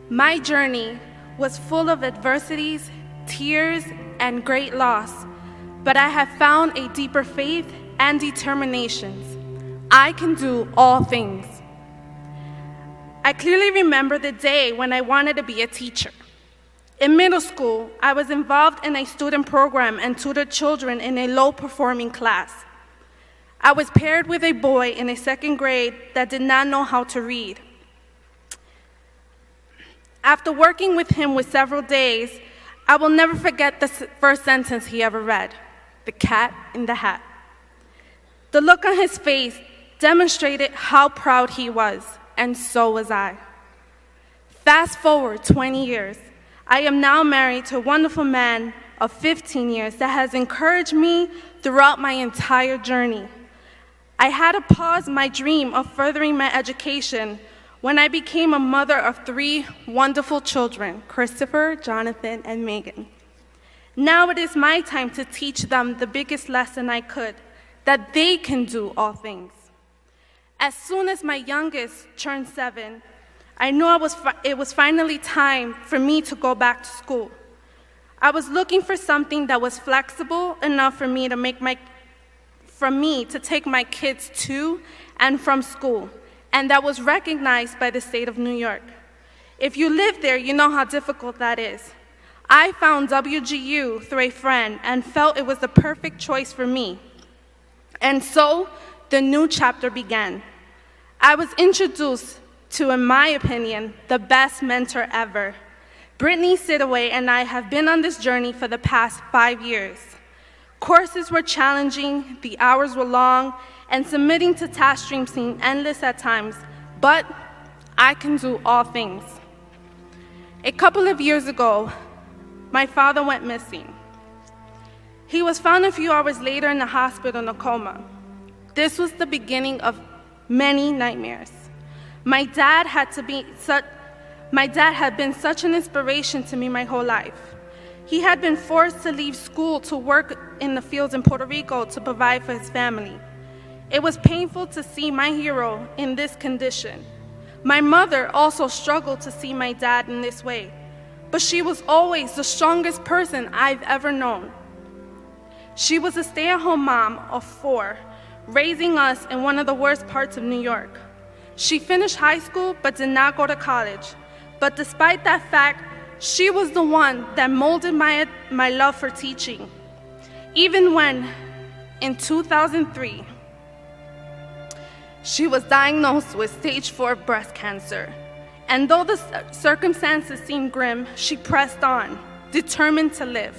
My journey was full of adversities, tears, and great loss, but I have found a deeper faith and determination. I can do all things. I clearly remember the day when I wanted to be a teacher. In middle school, I was involved in a student program and tutored children in a low-performing class. I was paired with a boy in a second grade that did not know how to read. After working with him for several days, I will never forget the first sentence he ever read, "The cat in the hat." The look on his face demonstrated how proud he was, and so was I. Fast forward 20 years. I am now married to a wonderful man of 15 years that has encouraged me throughout my entire journey. I had to pause my dream of furthering my education when I became a mother of 3 wonderful children, Christopher, Jonathan, and Megan. Now it is my time to teach them the biggest lesson I could, that they can do all things. As soon as my youngest turned 7, I knew it was finally time for me to go back to school. I was looking for something that was flexible enough for me to take my kids to and from school, and that was recognized by the state of New York. If you live there, you know how difficult that is. I found WGU through a friend and felt it was the perfect choice for me. And so, the new chapter began. I was introduced to, in my opinion, the best mentor ever. Brittany Sidaway and I have been on this journey for the past 5 years. Courses were challenging, the hours were long, and submitting to task streams seemed endless at times, but I can do all things. A couple of years ago, my father went missing. He was found a few hours later in the hospital in a coma. This was the beginning of many nightmares. My dad had been such an inspiration to me my whole life. He had been forced to leave school to work in the fields in Puerto Rico to provide for his family. It was painful to see my hero in this condition. My mother also struggled to see my dad in this way, but she was always the strongest person I've ever known. She was a stay-at-home mom of 4, raising us in one of the worst parts of New York. She finished high school but did not go to college. But despite that fact, she was the one that molded my love for teaching. Even when, in 2003, she was diagnosed with stage 4 breast cancer. And though the circumstances seemed grim, she pressed on, determined to live.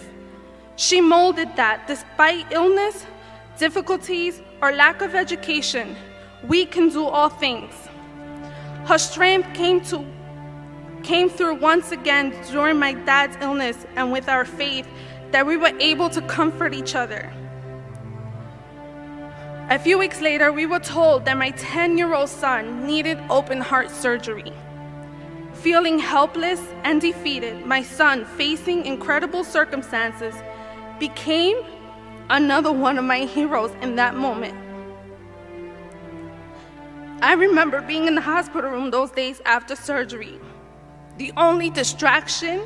She molded that despite illness, difficulties, or lack of education, we can do all things. Her strength came through once again during my dad's illness, and with our faith that we were able to comfort each other. A few weeks later, we were told that my 10-year-old son needed open heart surgery. Feeling helpless and defeated, my son, facing incredible circumstances, became another one of my heroes in that moment. I remember being in the hospital room those days after surgery. The only distraction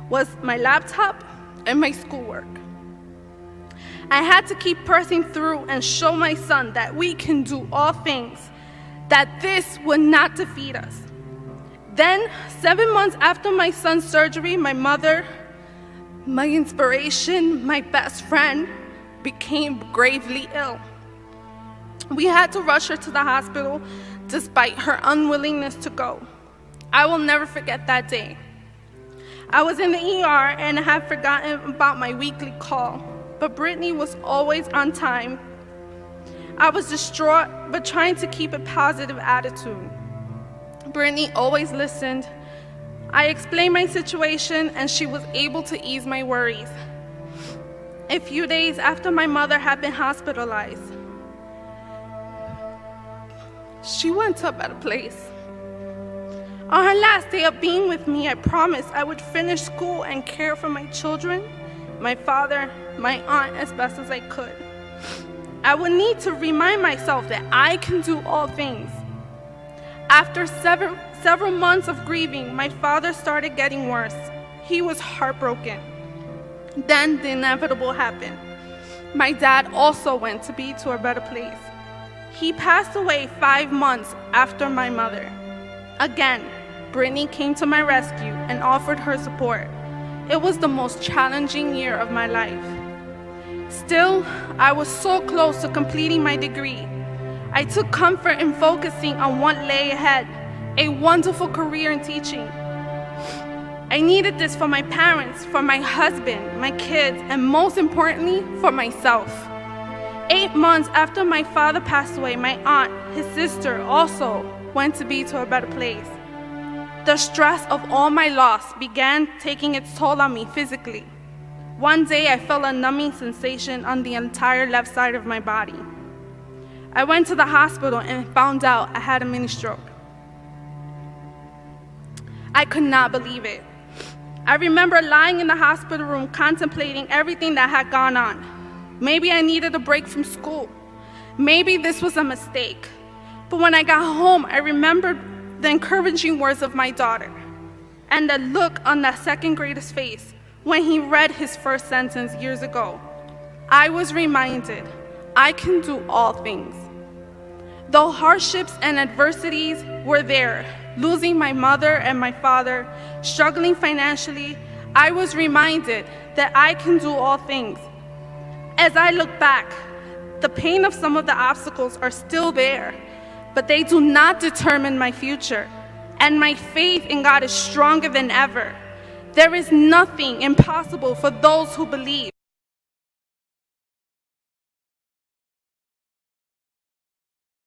was my laptop and my schoolwork. I had to keep pressing through and show my son that we can do all things, that this would not defeat us. Then, 7 months after my son's surgery, my mother, my inspiration, my best friend, became gravely ill. We had to rush her to the hospital despite her unwillingness to go. I will never forget that day. I was in the ER and I had forgotten about my weekly call, but Brittany was always on time. I was distraught, but trying to keep a positive attitude. Brittany always listened. I explained my situation and she was able to ease my worries. A few days after my mother had been hospitalized, she went to a better place. On her last day of being with me, I promised I would finish school and care for my children, my father, my aunt as best as I could. I would need to remind myself that I can do all things. After several months of grieving, my father started getting worse. He was heartbroken. Then the inevitable happened. My dad also went to be to a better place. He passed away 5 months after my mother. Again, Brittany came to my rescue and offered her support. It was the most challenging year of my life. Still, I was so close to completing my degree. I took comfort in focusing on what lay ahead, a wonderful career in teaching. I needed this for my parents, for my husband, my kids, and most importantly, for myself. 8 months after my father passed away, my aunt, his sister, also went to be to a better place. The stress of all my loss began taking its toll on me physically. One day, I felt a numbing sensation on the entire left side of my body. I went to the hospital and found out I had a mini stroke. I could not believe it. I remember lying in the hospital room contemplating everything that had gone on. Maybe I needed a break from school. Maybe this was a mistake. But when I got home, I remembered the encouraging words of my daughter and the look on that second grader's face when he read his first sentence years ago. I was reminded I can do all things. Though hardships and adversities were there, losing my mother and my father, struggling financially, I was reminded that I can do all things. As I look back, the pain of some of the obstacles are still there, but they do not determine my future, and my faith in God is stronger than ever. There is nothing impossible for those who believe.